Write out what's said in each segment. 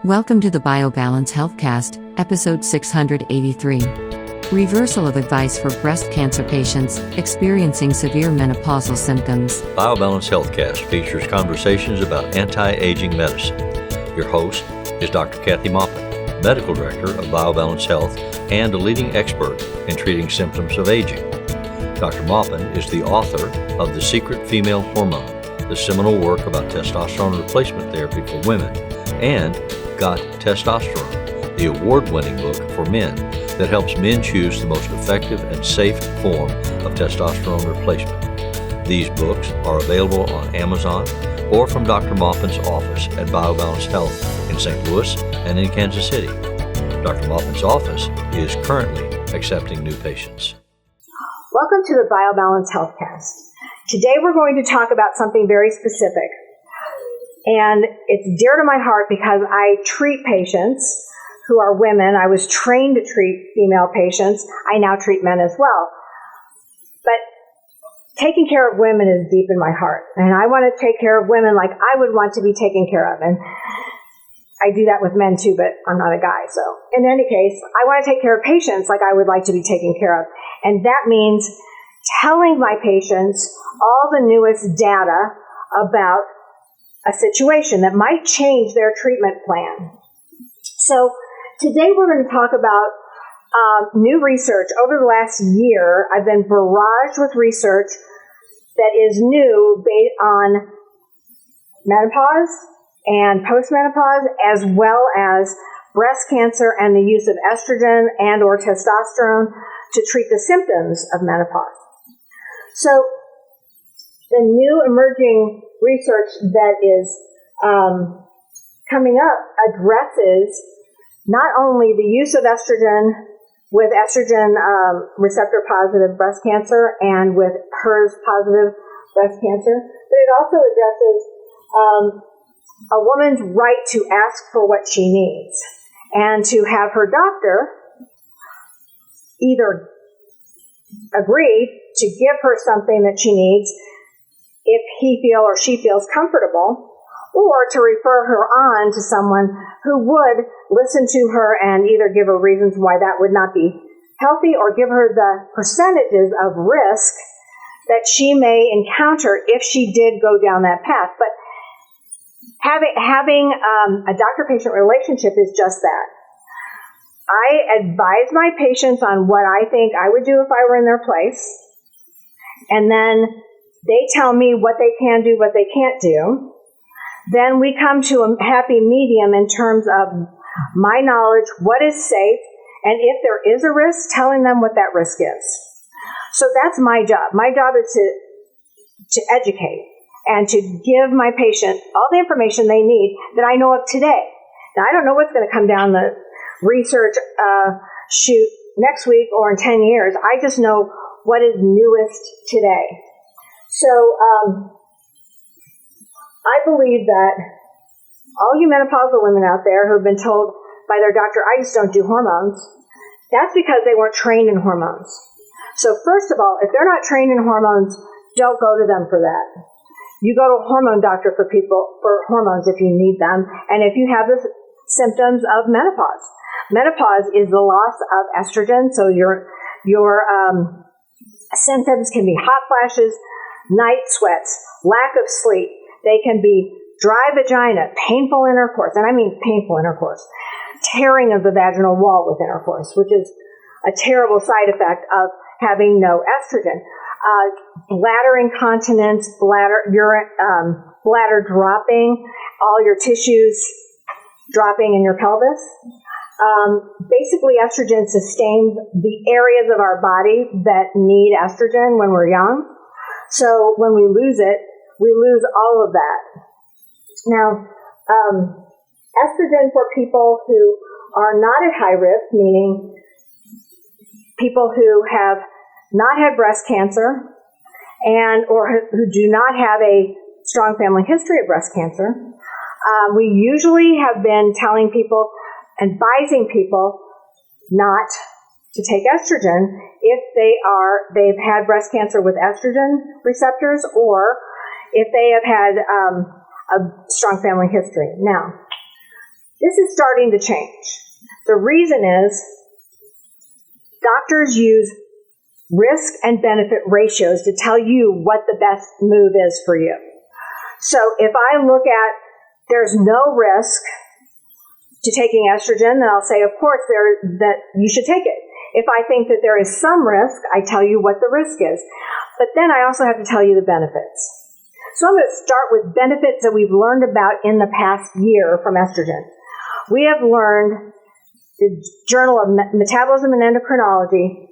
Welcome to the BioBalance Healthcast, episode 683. Reversal of advice for breast cancer patients experiencing severe menopausal symptoms. BioBalance Healthcast features conversations about anti-aging medicine. Your host is Dr. Kathy Maupin, Medical Director of BioBalance Health and a leading expert in treating symptoms of aging. Dr. Maupin is the author of The Secret Female Hormone, the seminal work about testosterone replacement therapy for women, and Got Testosterone, the award-winning book for men that helps men choose the most effective and safe form of testosterone replacement. These books are available on Amazon or from Dr. Maupin's office at BioBalance Health in St. Louis and in Kansas City. Dr. Maupin's office is currently accepting new patients. Welcome to the BioBalance Healthcast. Today we're going to talk about something very specific. And it's dear to my heart because I treat patients who are women. I was trained to treat female patients. I now treat men as well. But taking care of women is deep in my heart. And I want to take care of women like I would want to be taken care of. And I do that with men too, but I'm not a guy. So in any case, I want to take care of patients like I would like to be taken care of. And that means telling my patients all the newest data about a situation that might change their treatment plan. So today we're going to talk about new research. Over the last year, I've been barraged with research that is new based on menopause and post-menopause, as well as breast cancer and the use of estrogen and or testosterone to treat the symptoms of menopause. So the new emerging research that is coming up addresses not only the use of estrogen with estrogen receptor positive breast cancer and with HERS positive breast cancer, but it also addresses a woman's right to ask for what she needs and to have her doctor either agree to give her something that she needs if he feels or she feels comfortable, or to refer her on to someone who would listen to her and either give her reasons why that would not be healthy or give her the percentages of risk that she may encounter if she did go down that path. But having a doctor-patient relationship is just that. I advise my patients on what I think I would do if I were in their place, and then they tell me what they can do, what they can't do. Then we come to a happy medium in terms of my knowledge, what is safe, and if there is a risk, telling them what that risk is. So that's my job. My job is to educate and to give my patient all the information they need that I know of today. Now, I don't know what's going to come down the research chute next week or in 10 years. I just know what is newest today. So I believe that all you menopausal women out there who have been told by their doctor, I just don't do hormones, that's because they weren't trained in hormones. So first of all, if they're not trained in hormones, don't go to them for that. You go to a hormone doctor for hormones if you need them, and if you have the symptoms of menopause. Menopause is the loss of estrogen, so your symptoms can be hot flashes, night sweats, lack of sleep. They can be dry vagina, painful intercourse, and I mean painful intercourse, tearing of the vaginal wall with intercourse, which is a terrible side effect of having no estrogen. Bladder incontinence, bladder dropping, all your tissues dropping in your pelvis. Basically, estrogen sustains the areas of our body that need estrogen when we're young. So when we lose it, we lose all of that. Now, estrogen for people who are not at high risk, meaning people who have not had breast cancer or who do not have a strong family history of breast cancer, we usually have been telling people, advising people not to take estrogen if they've had breast cancer with estrogen receptors or if they have had a strong family history. Now, This is starting to change. The reason is doctors use risk and benefit ratios to tell you what the best move is for you. So if I look at there's no risk to taking estrogen, then I'll say, of course, that you should take it. If I think that there is some risk, I tell you what the risk is. But then I also have to tell you the benefits. So I'm going to start with benefits that we've learned about in the past year from estrogen. We have learned, the Journal of Metabolism and Endocrinology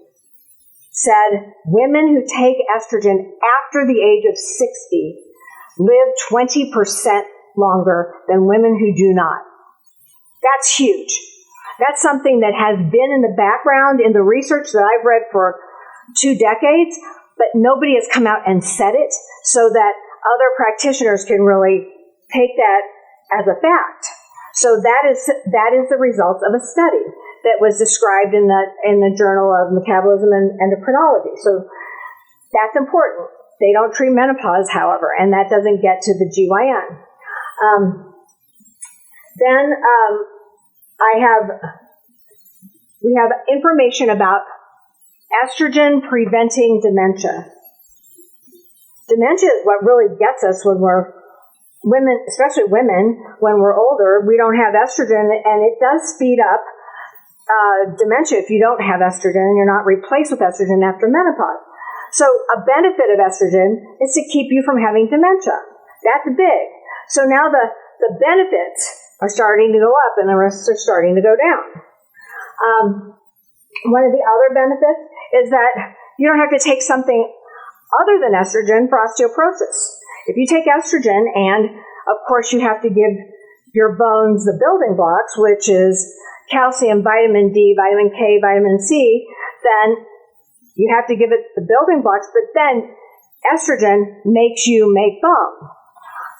said women who take estrogen after the age of 60 live 20% longer than women who do not. That's huge. That's something that has been in the background in the research that I've read for 2 decades, but nobody has come out and said it so that other practitioners can really take that as a fact. So that is the result of a study that was described in the Journal of Metabolism and Endocrinology. So that's important. They don't treat menopause, however, and that doesn't get to the GYN. We have information about estrogen preventing dementia. Dementia is what really gets us when we're women, especially women, when we're older. We don't have estrogen, and it does speed up dementia if you don't have estrogen and you're not replaced with estrogen after menopause. So a benefit of estrogen is to keep you from having dementia. That's big. So now the benefits are starting to go up and the risks are starting to go down. One of the other benefits is that you don't have to take something other than estrogen for osteoporosis. If you take estrogen, and of course you have to give your bones the building blocks, which is calcium, vitamin D, vitamin K, vitamin C, then you have to give it the building blocks, but then estrogen makes you make bone.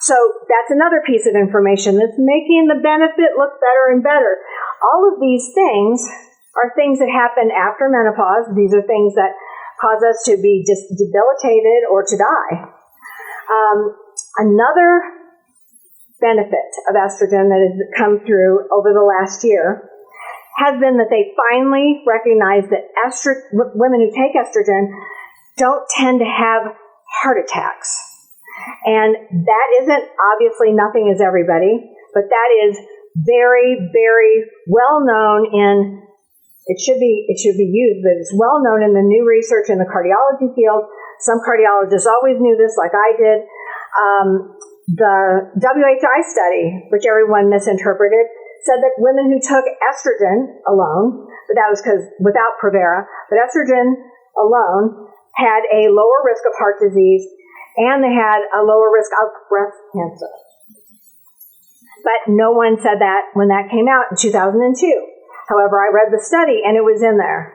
So that's another piece of information that's making the benefit look better and better. All of these things are things that happen after menopause. These are things that cause us to be just debilitated or to die. Another benefit of estrogen that has come through over the last year has been that they finally recognize that women who take estrogen don't tend to have heart attacks. And that isn't, obviously nothing is everybody, but that is very, very well known in, it should be used, but it's well known in the new research in the cardiology field. Some cardiologists always knew this, like I did. The WHI study, which everyone misinterpreted, said that women who took estrogen alone, but that was because without Provera, but estrogen alone had a lower risk of heart disease and they had a lower risk of breast cancer. But no one said that when that came out in 2002. However, I read the study and it was in there.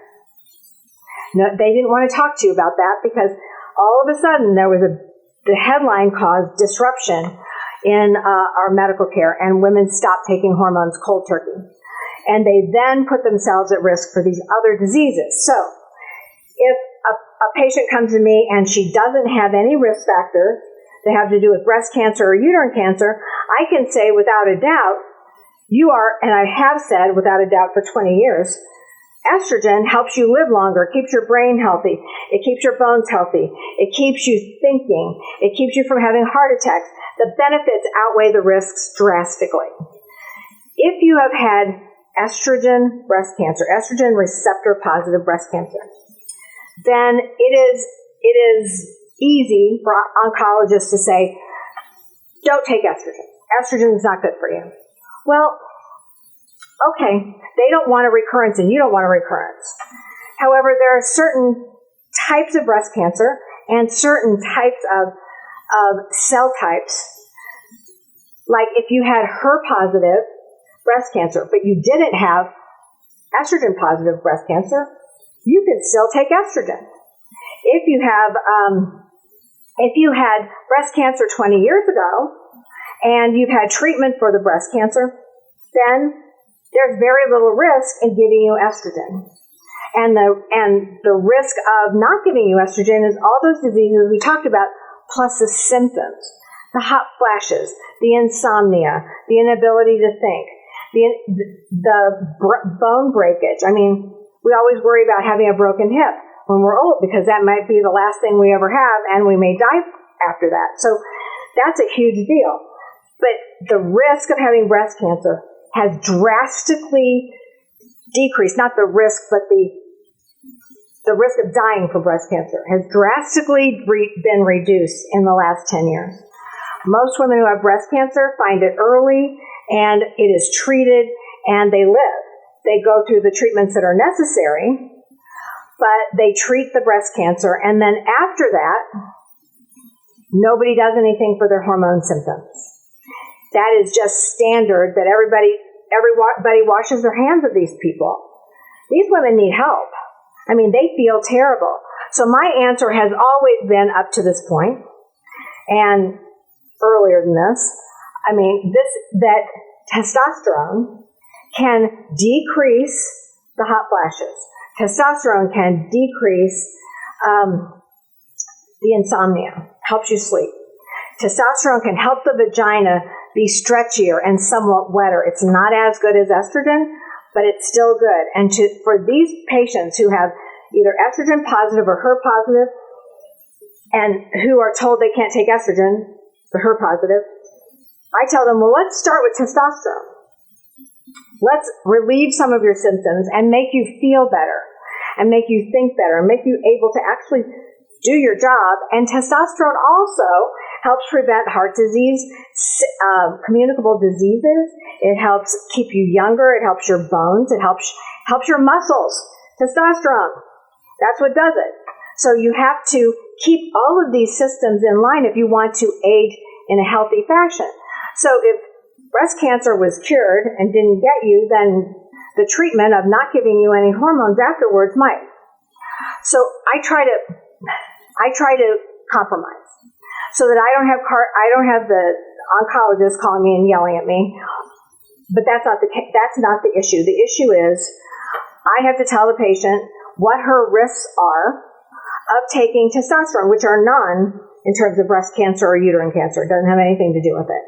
No, they didn't want to talk to you about that because all of a sudden the headline caused disruption in our medical care, and women stopped taking hormones cold turkey. And they then put themselves at risk for these other diseases. So if a patient comes to me and she doesn't have any risk factors that have to do with breast cancer or uterine cancer, I can say without a doubt, you are, and I have said without a doubt for 20 years, estrogen helps you live longer, keeps your brain healthy, it keeps your bones healthy, it keeps you thinking, it keeps you from having heart attacks. The benefits outweigh the risks drastically. If you have had estrogen breast cancer, estrogen receptor positive breast cancer, then it is easy for oncologists to say, don't take estrogen. Estrogen is not good for you. Well, okay, they don't want a recurrence and you don't want a recurrence. However, there are certain types of breast cancer and certain types of cell types. Like if you had HER-positive breast cancer, but you didn't have estrogen-positive breast cancer, you can still take estrogen. If you had breast cancer 20 years ago and you've had treatment for the breast cancer, then there's very little risk in giving you estrogen. And the risk of not giving you estrogen is all those diseases we talked about, plus the symptoms, the hot flashes, the insomnia, the inability to think, bone breakage. I mean, we always worry about having a broken hip when we're old because that might be the last thing we ever have, and we may die after that. So that's a huge deal. But the risk of having breast cancer has drastically decreased. Not the risk, but the risk of dying from breast cancer has drastically been reduced in the last 10 years. Most women who have breast cancer find it early, and it is treated, and they live. They go through the treatments that are necessary, but they treat the breast cancer, and then after that, nobody does anything for their hormone symptoms. That is just standard that everybody washes their hands of these people. These women need help. I mean, they feel terrible. So my answer has always been up to this point, and earlier than this, I mean, that testosterone can decrease the hot flashes. Testosterone can decrease the insomnia, helps you sleep. Testosterone can help the vagina be stretchier and somewhat wetter. It's not as good as estrogen, but it's still good. And for these patients who have either estrogen positive or HER positive, and who are told they can't take estrogen, the HER positive, I tell them, well, let's start with testosterone. Let's relieve some of your symptoms and make you feel better and make you think better and make you able to actually do your job. And testosterone also helps prevent heart disease, communicable diseases. It helps keep you younger. It helps your bones. It helps your muscles. Testosterone. That's what does it. So you have to keep all of these systems in line if you want to age in a healthy fashion. So if breast cancer was cured and didn't get you, then the treatment of not giving you any hormones afterwards might. So I try to compromise so that I don't have the oncologist calling me and yelling at me. But that's not the issue. The issue is I have to tell the patient what her risks are of taking testosterone, which are none in terms of breast cancer or uterine cancer. It doesn't have anything to do with it.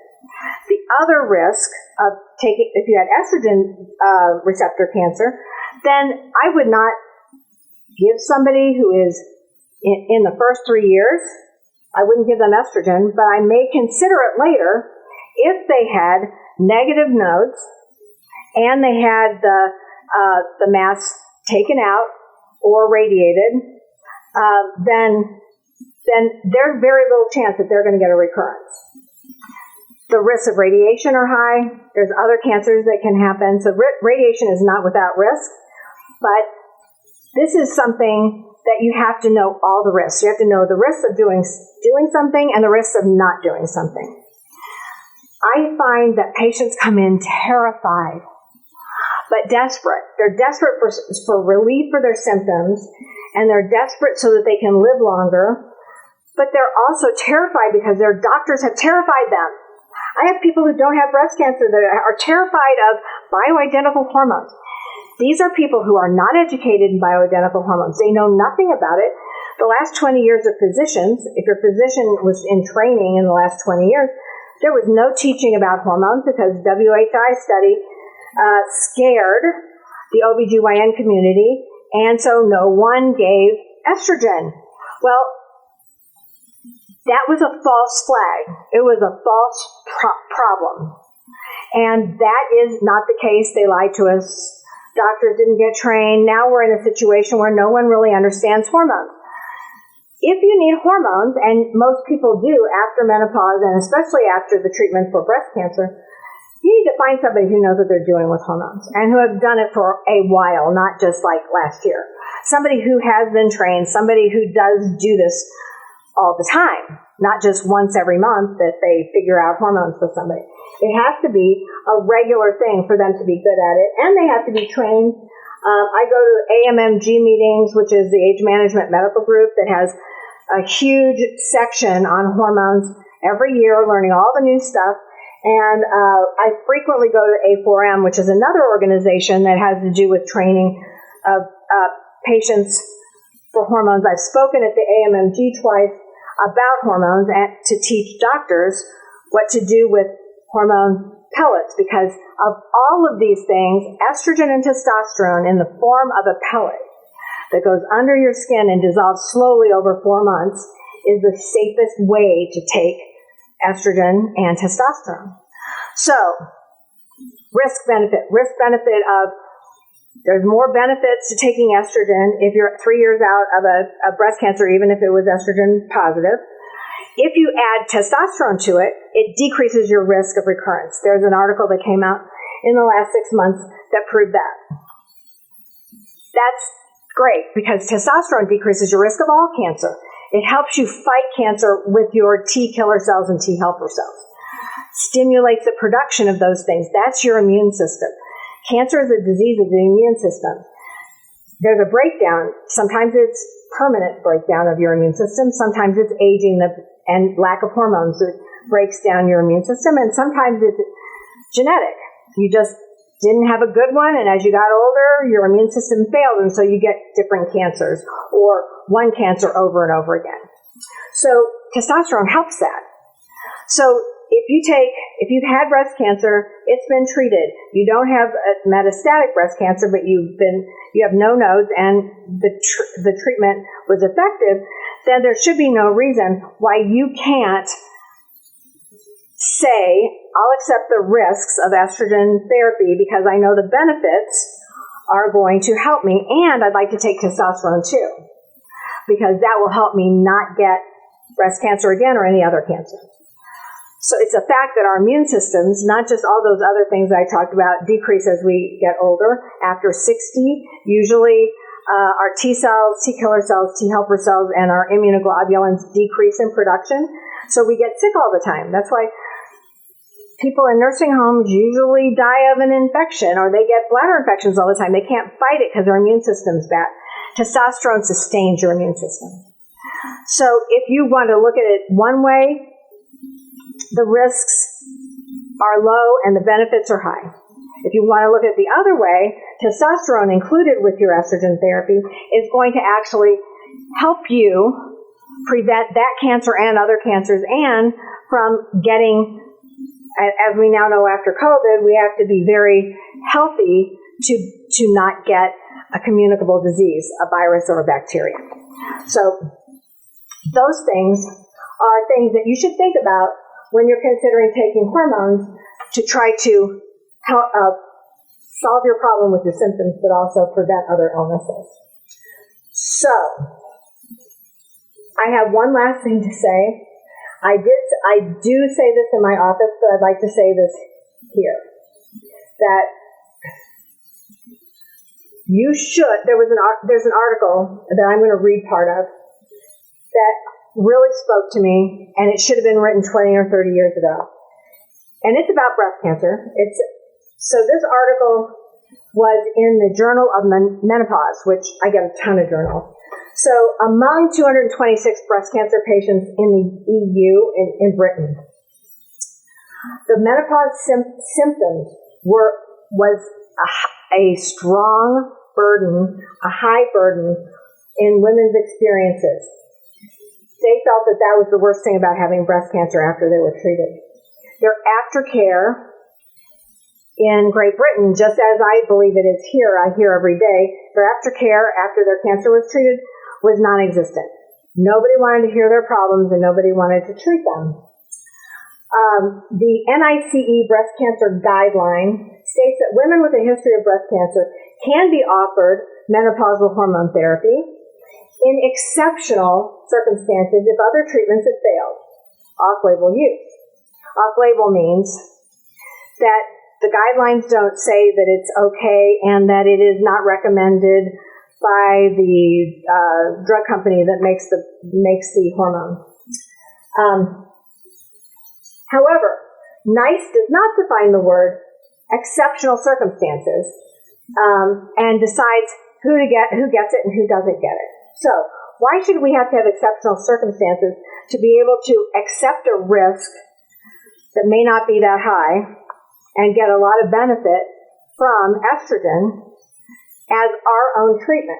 The other risk of taking, if you had estrogen receptor cancer, then I would not give somebody who is in the first 3 years, I wouldn't give them estrogen, but I may consider it later if they had negative nodes and they had the mass taken out or radiated, then there's very little chance that they're going to get a recurrence. The risks of radiation are high. There's other cancers that can happen. So radiation is not without risk, but this is something that you have to know all the risks. You have to know the risks of doing something and the risks of not doing something. I find that patients come in terrified, but desperate. They're desperate for relief for their symptoms, and they're desperate so that they can live longer, but they're also terrified because their doctors have terrified them. I have people who don't have breast cancer that are terrified of bioidentical hormones. These are people who are not educated in bioidentical hormones. They know nothing about it. The last 20 years of physicians, if your physician was in training in the last 20 years, there was no teaching about hormones because WHI study scared the OBGYN community, and so no one gave estrogen. Well, that was a false flag. It was a false problem. And that is not the case. They lied to us. Doctors didn't get trained. Now we're in a situation where no one really understands hormones. If you need hormones, and most people do after menopause, and especially after the treatment for breast cancer, you need to find somebody who knows what they're doing with hormones and who has done it for a while, not just like last year. Somebody who has been trained, somebody who does do this all the time, not just once every month that they figure out hormones for somebody. It has to be a regular thing for them to be good at it, and they have to be trained. I go to AMMG meetings, which is the Age Management Medical Group that has a huge section on hormones every year, learning all the new stuff. And I frequently go to A4M, which is another organization that has to do with training of patients for hormones. I've spoken at the AMMG twice about hormones and to teach doctors what to do with hormone pellets, because of all of these things, estrogen and testosterone in the form of a pellet that goes under your skin and dissolves slowly over 4 months is the safest way to take estrogen and testosterone. So, risk-benefit of there's more benefits to taking estrogen if you're 3 years out of a breast cancer, even if it was estrogen positive. If you add testosterone to it, it decreases your risk of recurrence. There's an article that came out in the last 6 months that proved that. That's great because testosterone decreases your risk of all cancer. It helps you fight cancer with your T killer cells and T helper cells. Stimulates the production of those things. That's your immune system. Cancer is a disease of the immune system. There's a breakdown. Sometimes it's permanent breakdown of your immune system. Sometimes it's aging and lack of hormones that breaks down your immune system. And sometimes it's genetic. You just didn't have a good one, and as you got older, your immune system failed, and so you get different cancers or one cancer over and over again. So testosterone helps that. So if you've had breast cancer, it's been treated. You don't have a metastatic breast cancer, but you have no nodes, and the treatment was effective, then there should be no reason why you can't say, I'll accept the risks of estrogen therapy because I know the benefits are going to help me, and I'd like to take testosterone too, because that will help me not get breast cancer again or any other cancer. So it's a fact that our immune systems, not just all those other things that I talked about, decrease as we get older. After 60, usually our T cells, T killer cells, T helper cells, and our immunoglobulins decrease in production. So we get sick all the time. That's why people in nursing homes usually die of an infection, or they get bladder infections all the time. They can't fight it because their immune system's bad. Testosterone sustains your immune system. So if you want to look at it one way, the risks are low and the benefits are high. If you want to look at the other way, testosterone included with your estrogen therapy is going to actually help you prevent that cancer and other cancers, and from getting, as we now know after COVID, we have to be very healthy to not get a communicable disease, a virus or a bacteria. So those things are things that you should think about when you're considering taking hormones to try to help solve your problem with your symptoms, but also prevent other illnesses. So, I have one last thing to say. I do say this in my office, but I'd like to say this here. That you should, there's an article that I'm going to read part of that really spoke to me, and it should have been written 20 or 30 years ago. And it's about breast cancer. So this article was in the Journal of Menopause, which I get a ton of journals. So among 226 breast cancer patients in the EU, in Britain, the menopause symptoms was a strong burden, a high burden in women's experiences. They felt that that was the worst thing about having breast cancer after they were treated. Their aftercare in Great Britain, just as I believe it is here, I hear every day, their aftercare after their cancer was treated was non-existent. Nobody wanted to hear their problems and nobody wanted to treat them. The NICE breast cancer guideline states that women with a history of breast cancer can be offered menopausal hormone therapy in exceptional circumstances if other treatments have failed. Off-label use. Off-label means that the guidelines don't say that it's okay and that it is not recommended by the drug company that makes the hormone. However, NICE does not define the word exceptional circumstances and decides who gets it and who doesn't get it. So, why should we have to have exceptional circumstances to be able to accept a risk that may not be that high and get a lot of benefit from estrogen as our own treatment?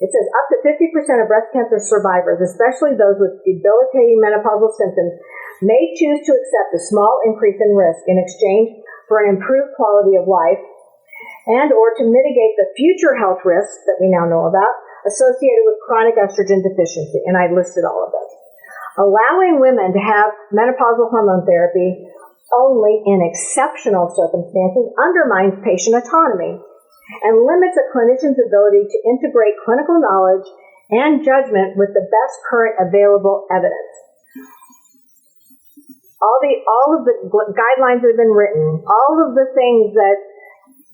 It says up to 50% of breast cancer survivors, especially those with debilitating menopausal symptoms, may choose to accept a small increase in risk in exchange for an improved quality of life and or to mitigate the future health risks that we now know about associated with chronic estrogen deficiency. And I listed all of those. Allowing women to have menopausal hormone therapy only in exceptional circumstances undermines patient autonomy and limits a clinician's ability to integrate clinical knowledge and judgment with the best current available evidence. All of the guidelines that have been written, all of the things that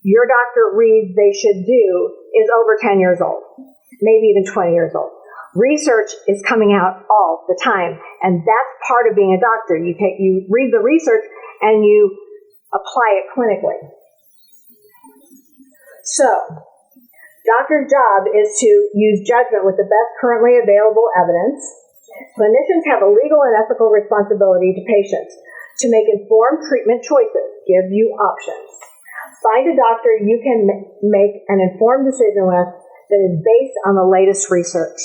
your doctor reads they should do is over 10 years old, maybe even 20 years old. Research is coming out all the time, and that's part of being a doctor. You read the research and you apply it clinically. So, doctor's job is to use judgment with the best currently available evidence. Clinicians have a legal and ethical responsibility to patients to make informed treatment choices, give you options. Find a doctor you can make an informed decision with that is based on the latest research.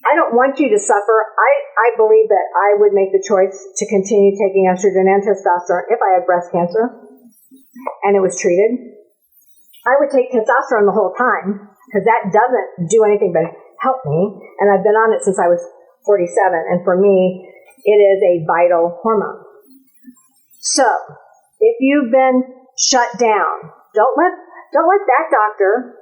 I don't want you to suffer. I believe that I would make the choice to continue taking estrogen and testosterone if I had breast cancer and it was treated. I would take testosterone the whole time because that doesn't do anything but help me, and I've been on it since I was 47, and for me, it is a vital hormone. So, if you've been shut down, don't let that doctor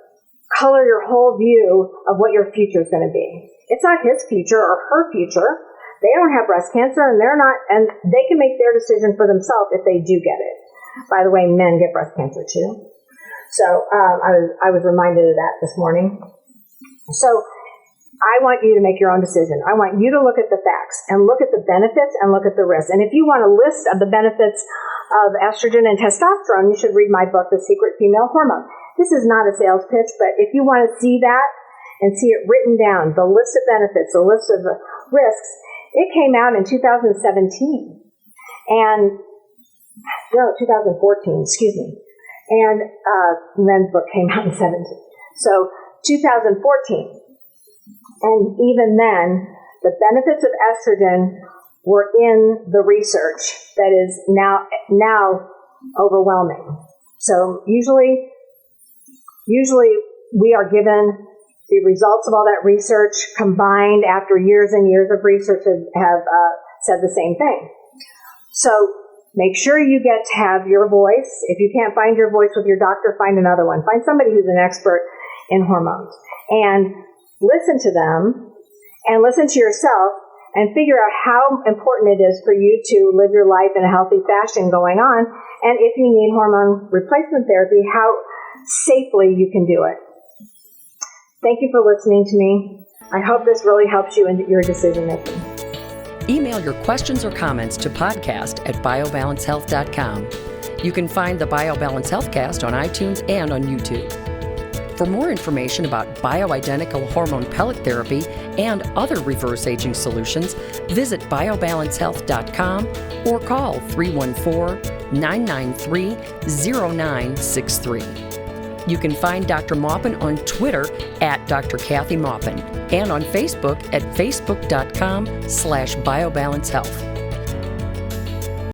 color your whole view of what your future is going to be. It's not his future or her future. They don't have breast cancer, and and they can make their decision for themselves if they do get it. By the way, men get breast cancer too. So I was reminded of that this morning. So I want you to make your own decision. I want you to look at the facts and look at the benefits and look at the risks. And if you want a list of the benefits of estrogen and testosterone, you should read my book, The Secret Female Hormone. This is not a sales pitch, but if you want to see that and see it written down, the list of benefits, the list of the risks, it came out in 2017. And, no, 2014, excuse me. And Len's book came out in 17. So 2014. And even then, the benefits of estrogen were in the research that is now overwhelming. So usually we are given the results of all that research combined after years and years of research have said the same thing. So make sure you get to have your voice. If you can't find your voice with your doctor, find another one. Find somebody who's an expert in hormones. And listen to them and listen to yourself and figure out how important it is for you to live your life in a healthy fashion going on. And if you need hormone replacement therapy, how safely you can do it. Thank you for listening to me. I hope this really helps you in your decision making. Email your questions or comments to podcast@biobalancehealth.com. You can find the BioBalance Healthcast on iTunes and on YouTube. For more information about bioidentical hormone pellet therapy and other reverse aging solutions, visit biobalancehealth.com or call 314-993-0963. You can find Dr. Maupin on Twitter @Dr. Kathy Maupin and on Facebook at facebook.com/biobalancehealth.